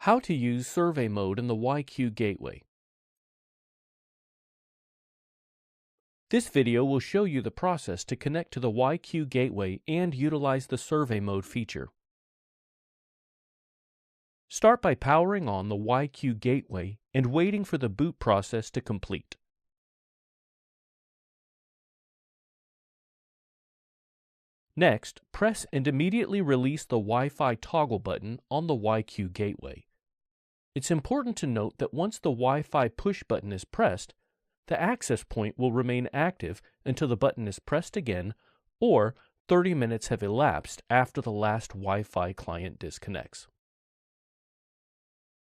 How to use survey mode in the YQ gateway. This video will show you the process to connect to the YQ gateway and utilize the survey mode feature. Start by powering on the YQ gateway and waiting for the boot process to complete. Next, press and immediately release the Wi-Fi toggle button on the YQ gateway. It's important to note that once the Wi-Fi push button is pressed, the access point will remain active until the button is pressed again or 30 minutes have elapsed after the last Wi-Fi client disconnects.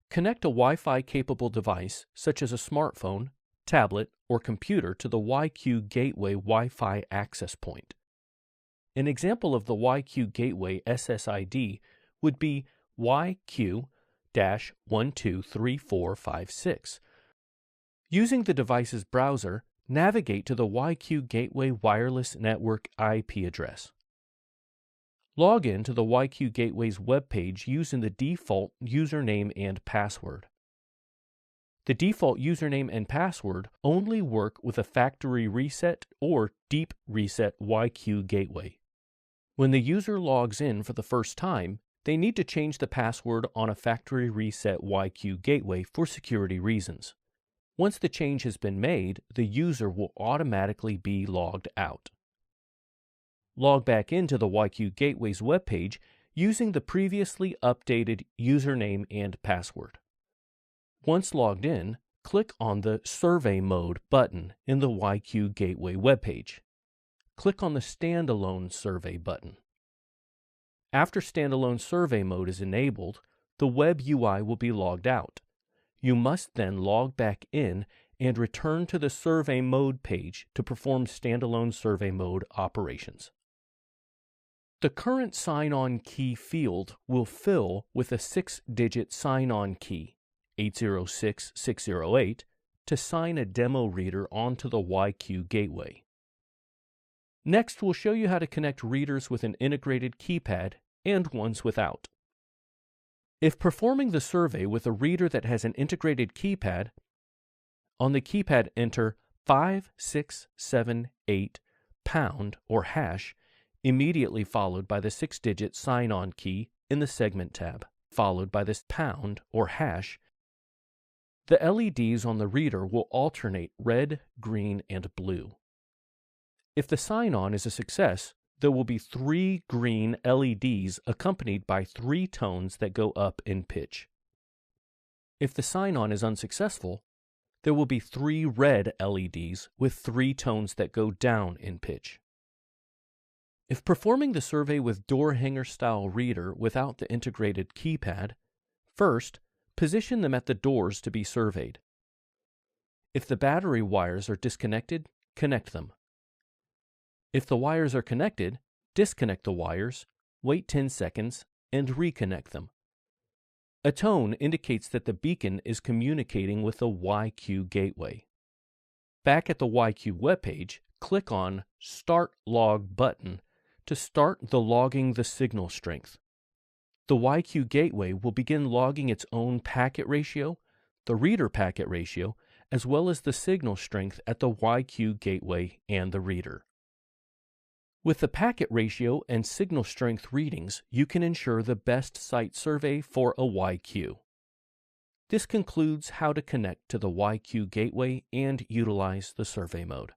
Connect a Wi-Fi capable device such as a smartphone, tablet, or computer to the YQ gateway Wi-Fi access point. An example of the YQ gateway SSID would be YQ-123456. Using the device's browser, navigate to the YQ gateway wireless network IP address. Log in to the YQ gateway's web page using the default username and password. The default username and password only work with a factory reset or deep reset YQ gateway. When the user logs in for the first time, they need to change the password on a factory reset YQ gateway for security reasons. Once the change has been made, the user will automatically be logged out. Log back into the YQ gateway's web page using the previously updated username and password. Once logged in, click on the Survey Mode button in the YQ gateway web page. Click on the Standalone Survey button. After Standalone Survey Mode is enabled, the web UI will be logged out. You must then log back in and return to the Survey Mode page to perform Standalone Survey Mode operations. The current sign-on key field will fill with a 6-digit sign-on key, 806608, to sign a demo reader onto the YQ gateway. Next, we'll show you how to connect readers with an integrated keypad and ones without. If performing the survey with a reader that has an integrated keypad, on the keypad enter 5678 pound or hash, immediately followed by the 6-digit sign-on key in the segment tab, followed by this pound or hash. The LEDs on the reader will alternate red, green, and blue. If the sign-on is a success, there will be 3 green LEDs accompanied by 3 tones that go up in pitch. If the sign-on is unsuccessful, there will be 3 red LEDs with 3 tones that go down in pitch. If performing the survey with door hanger style reader without the integrated keypad, first, position them at the doors to be surveyed. If the battery wires are disconnected, connect them. If the wires are connected, disconnect the wires, wait 10 seconds, and reconnect them. A tone indicates that the beacon is communicating with the YQ gateway. Back at the YQ webpage, click on Start Log button to start the logging the signal strength. The YQ gateway will begin logging its own packet ratio, the reader packet ratio, as well as the signal strength at the YQ gateway and the reader. With the packet ratio and signal strength readings, you can ensure the best site survey for a YQ. This concludes how to connect to the YQ gateway and utilize the survey mode.